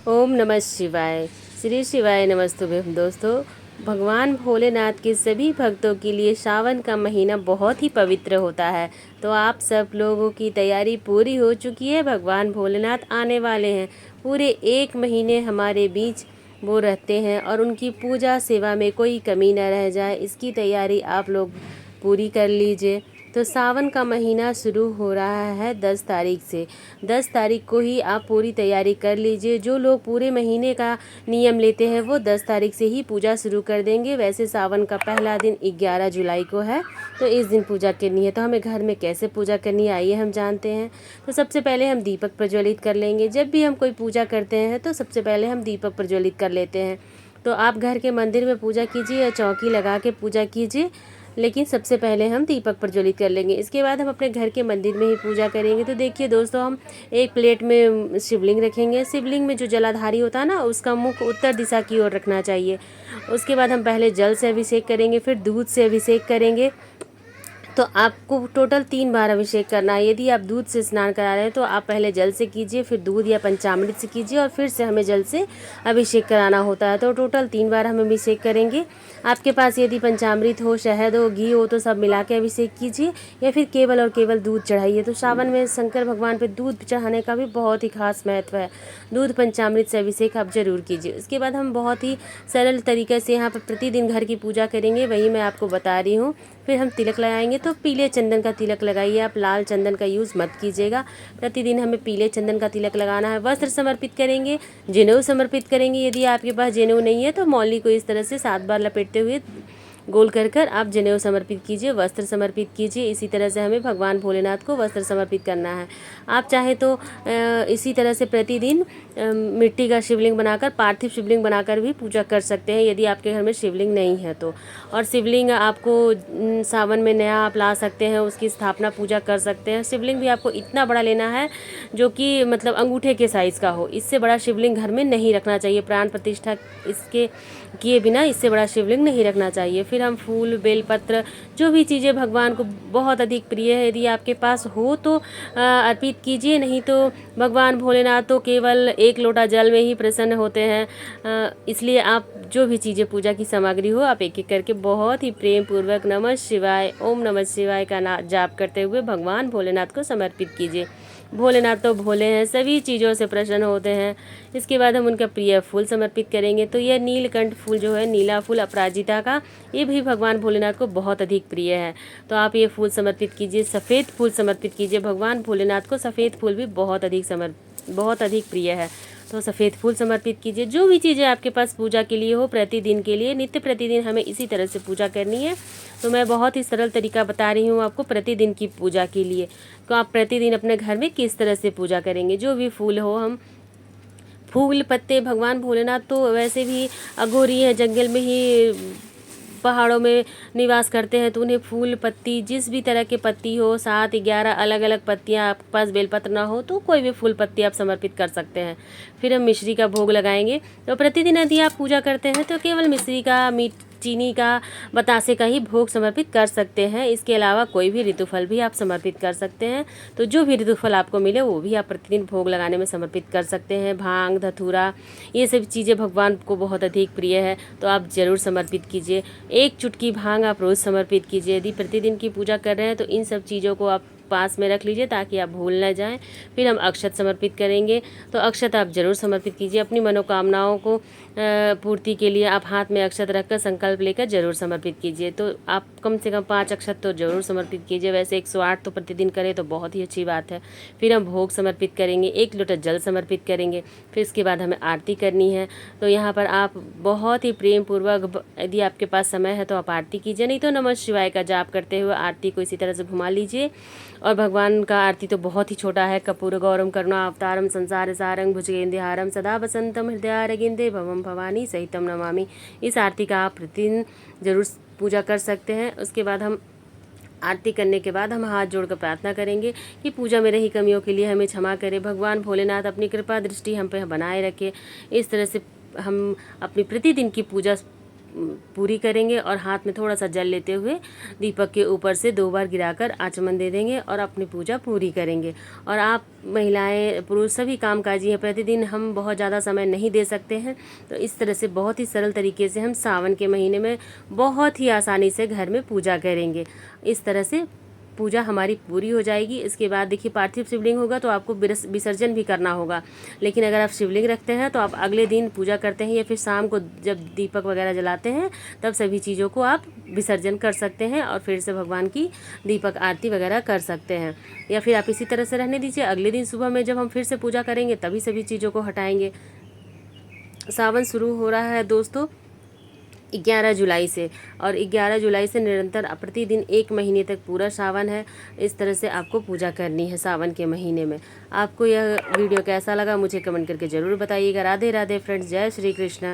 ओम नमः शिवाय। श्री शिवाय नमस्तुभ्यं। दोस्तों, भगवान भोलेनाथ के सभी भक्तों के लिए सावन का महीना बहुत ही पवित्र होता है। तो आप सब लोगों की तैयारी पूरी हो चुकी है। भगवान भोलेनाथ आने वाले हैं। पूरे 1 महीने हमारे बीच वो रहते हैं और उनकी पूजा सेवा में कोई कमी न रह जाए, इसकी तैयारी आप लोग पूरी कर लीजिए। तो सावन का महीना शुरू हो रहा है 10 तारीख से। 10 तारीख को ही आप पूरी तैयारी कर लीजिए। जो लोग पूरे महीने का नियम लेते हैं वो 10 तारीख से ही पूजा शुरू कर देंगे। वैसे सावन का पहला दिन 11 जुलाई को है, तो इस दिन पूजा करनी है। तो हमें घर में कैसे पूजा करनी है आइए हम जानते हैं। तो सबसे पहले हम दीपक प्रज्वलित कर लेंगे। जब भी हम कोई पूजा करते हैं तो सबसे पहले हम दीपक प्रज्वलित कर लेते हैं। तो आप घर के मंदिर में पूजा कीजिए या चौकी लगा के पूजा कीजिए, लेकिन सबसे पहले हम दीपक प्रज्वलित कर लेंगे। इसके बाद हम अपने घर के मंदिर में ही पूजा करेंगे। तो देखिए दोस्तों, हम एक प्लेट में शिवलिंग रखेंगे। शिवलिंग में जो जलाधारी होता है ना, उसका मुख उत्तर दिशा की ओर रखना चाहिए। उसके बाद हम पहले जल से अभिषेक करेंगे, फिर दूध से अभिषेक करेंगे। तो आपको टोटल 3 बार अभिषेक करना है। यदि आप दूध से स्नान करा रहे हैं तो आप पहले जल से कीजिए, फिर दूध या पंचामृत से कीजिए और फिर से हमें जल से अभिषेक कराना होता है। तो टोटल 3 बार हम अभिषेक करेंगे। आपके पास यदि पंचामृत हो, शहद हो, घी हो तो सब मिला के अभिषेक कीजिए, या फिर केवल और केवल दूध चढ़ाइए। तो सावन में शंकर भगवान पे दूध चढ़ाने का भी बहुत ही खास महत्व है। दूध पंचामृत से अभिषेक आप जरूर कीजिए। उसके बाद हम बहुत ही सरल तरीके से यहाँ पर प्रतिदिन घर की पूजा करेंगे, वही मैं आपको बता रही हूँ। फिर हम तिलक लगाएंगे। तो पीले चंदन का तिलक लगाइए, आप लाल चंदन का यूज़ मत कीजिएगा। प्रतिदिन हमें पीले चंदन का तिलक लगाना है। वस्त्र समर्पित करेंगे, जनेऊ समर्पित करेंगे। यदि आपके पास जनेऊ नहीं है तो मौली को इस तरह से 7 बार लपेटते हुए गोल कर कर आप जनेऊ समर्पित कीजिए, वस्त्र समर्पित कीजिए। इसी तरह से हमें भगवान भोलेनाथ को वस्त्र समर्पित करना है। आप चाहे तो इसी तरह से प्रतिदिन मिट्टी का शिवलिंग बनाकर, पार्थिव शिवलिंग बनाकर भी पूजा कर सकते हैं, यदि आपके घर में शिवलिंग नहीं है तो। और शिवलिंग आपको सावन में नया आप ला सकते हैं, उसकी स्थापना पूजा कर सकते हैं। शिवलिंग भी आपको इतना बड़ा लेना है जो कि मतलब अंगूठे के साइज़ का हो। इससे बड़ा शिवलिंग घर में नहीं रखना चाहिए। प्राण प्रतिष्ठा इसके किए बिना इससे बड़ा शिवलिंग नहीं रखना चाहिए। फिर हम फूल, बेलपत्र, जो भी चीज़ें भगवान को बहुत अधिक प्रिय है, यदि आपके पास हो तो अर्पित कीजिए। नहीं तो भगवान भोलेनाथ तो केवल 1 लोटा जल में ही प्रसन्न होते हैं। इसलिए आप जो भी चीज़ें पूजा की सामग्री हो, आप एक एक करके बहुत ही प्रेम पूर्वक नमः शिवाय, ओम नमः शिवाय का जाप करते हुए भगवान भोलेनाथ को समर्पित कीजिए। भोलेनाथ तो भोले हैं, सभी चीज़ों से प्रसन्न होते हैं। इसके बाद हम उनका प्रिय फूल समर्पित करेंगे। तो यह नीलकंठ फूल जो है, नीला फूल अपराजिता का, ये भी भगवान भोलेनाथ को बहुत अधिक प्रिय है। तो आप ये फूल समर्पित कीजिए। सफ़ेद फूल समर्पित कीजिए। भगवान भोलेनाथ को सफ़ेद फूल भी बहुत अधिक प्रिय है। तो सफ़ेद फूल समर्पित कीजिए। जो भी चीज़ें आपके पास पूजा के लिए हो, प्रतिदिन के लिए, नित्य प्रतिदिन हमें इसी तरह से पूजा करनी है। तो मैं बहुत ही सरल तरीका बता रही हूँ आपको प्रतिदिन की पूजा के लिए। तो आप प्रतिदिन अपने घर में किस तरह से पूजा करेंगे। जो भी फूल हो, हम फूल पत्ते, भगवान भोलेनाथ तो वैसे भी अघोरी है, जंगल में ही, पहाड़ों में निवास करते हैं। तो उन्हें फूल पत्ती, जिस भी तरह के पत्ती हो, 7-11 अलग अलग पत्तियाँ, आपके पास बेलपत्र ना हो तो कोई भी फूल पत्ती आप समर्पित कर सकते हैं। फिर हम मिश्री का भोग लगाएंगे। तो प्रतिदिन यदि आप पूजा करते हैं तो केवल मिश्री का, चीनी का, बतासे का ही भोग समर्पित कर सकते हैं। इसके अलावा कोई भी ऋतुफल भी आप समर्पित कर सकते हैं। तो जो भी ऋतुफल आपको मिले वो भी आप प्रतिदिन भोग लगाने में समर्पित कर सकते हैं। भांग, धतूरा, ये सब चीज़ें भगवान को बहुत अधिक प्रिय है, तो आप ज़रूर समर्पित कीजिए। 1 चुटकी भांग आप रोज़ समर्पित कीजिए। यदि प्रतिदिन की पूजा कर रहे हैं तो इन सब चीज़ों को आप पास में रख लीजिए ताकि आप भूल ना जाएं। फिर हम अक्षत समर्पित करेंगे। तो अक्षत आप जरूर समर्पित कीजिए। अपनी मनोकामनाओं को पूर्ति के लिए आप हाथ में अक्षत रखकर संकल्प लेकर जरूर समर्पित कीजिए। तो आप कम से कम 5 अक्षत तो जरूर समर्पित कीजिए। वैसे 108 तो प्रतिदिन करें तो बहुत ही अच्छी बात है। फिर हम भोग समर्पित करेंगे, 1 लोटा जल समर्पित करेंगे। फिर इसके बाद हमें आरती करनी है। तो यहाँ पर आप बहुत ही प्रेम पूर्वक, यदि आपके पास समय है तो आप आरती कीजिए, नहीं तो नमः शिवाय का जाप करते हुए आरती को इसी तरह से घुमा लीजिए। और भगवान का आरती तो बहुत ही छोटा है। कर्पूर गौरम करुणा अवतारम संसार सारंग भुजगेंद्रहारम सदा वसंतम हृदयारविंदे भवम भवानी सहितम नमामि। इस आरती का आप प्रतिदिन जरूर पूजा कर सकते हैं। उसके बाद हम आरती करने के बाद हम हाथ जोड़कर प्रार्थना करेंगे कि पूजा में रही कमियों के लिए हमें क्षमा करें। भगवान भोलेनाथ अपनी कृपा दृष्टि हम पे बनाए रखे। इस तरह से हम अपनी प्रतिदिन की पूजा पूरी करेंगे और हाथ में थोड़ा सा जल लेते हुए दीपक के ऊपर से 2 बार गिराकर आचमन दे देंगे और अपनी पूजा पूरी करेंगे। और आप महिलाएं पुरुष सभी कामकाजी हैं, प्रतिदिन हम बहुत ज़्यादा समय नहीं दे सकते हैं, तो इस तरह से बहुत ही सरल तरीके से हम सावन के महीने में बहुत ही आसानी से घर में पूजा करेंगे। इस तरह से पूजा हमारी पूरी हो जाएगी। इसके बाद देखिए पार्थिव शिवलिंग होगा तो आपको विसर्जन भी करना होगा, लेकिन अगर आप शिवलिंग रखते हैं तो आप अगले दिन पूजा करते हैं या फिर शाम को जब दीपक वगैरह जलाते हैं तब सभी चीज़ों को आप विसर्जन कर सकते हैं और फिर से भगवान की दीपक आरती वगैरह कर सकते हैं। या फिर आप इसी तरह से रहने दीजिए, अगले दिन सुबह में जब हम फिर से पूजा करेंगे तभी सभी चीज़ों को हटाएंगे। सावन शुरू हो रहा है दोस्तों 11 जुलाई से, और 11 जुलाई से निरंतर प्रतिदिन 1 महीने तक पूरा सावन है। इस तरह से आपको पूजा करनी है सावन के महीने में। आपको यह वीडियो कैसा लगा मुझे कमेंट करके ज़रूर बताइएगा। राधे राधे फ्रेंड्स, जय श्री कृष्ण।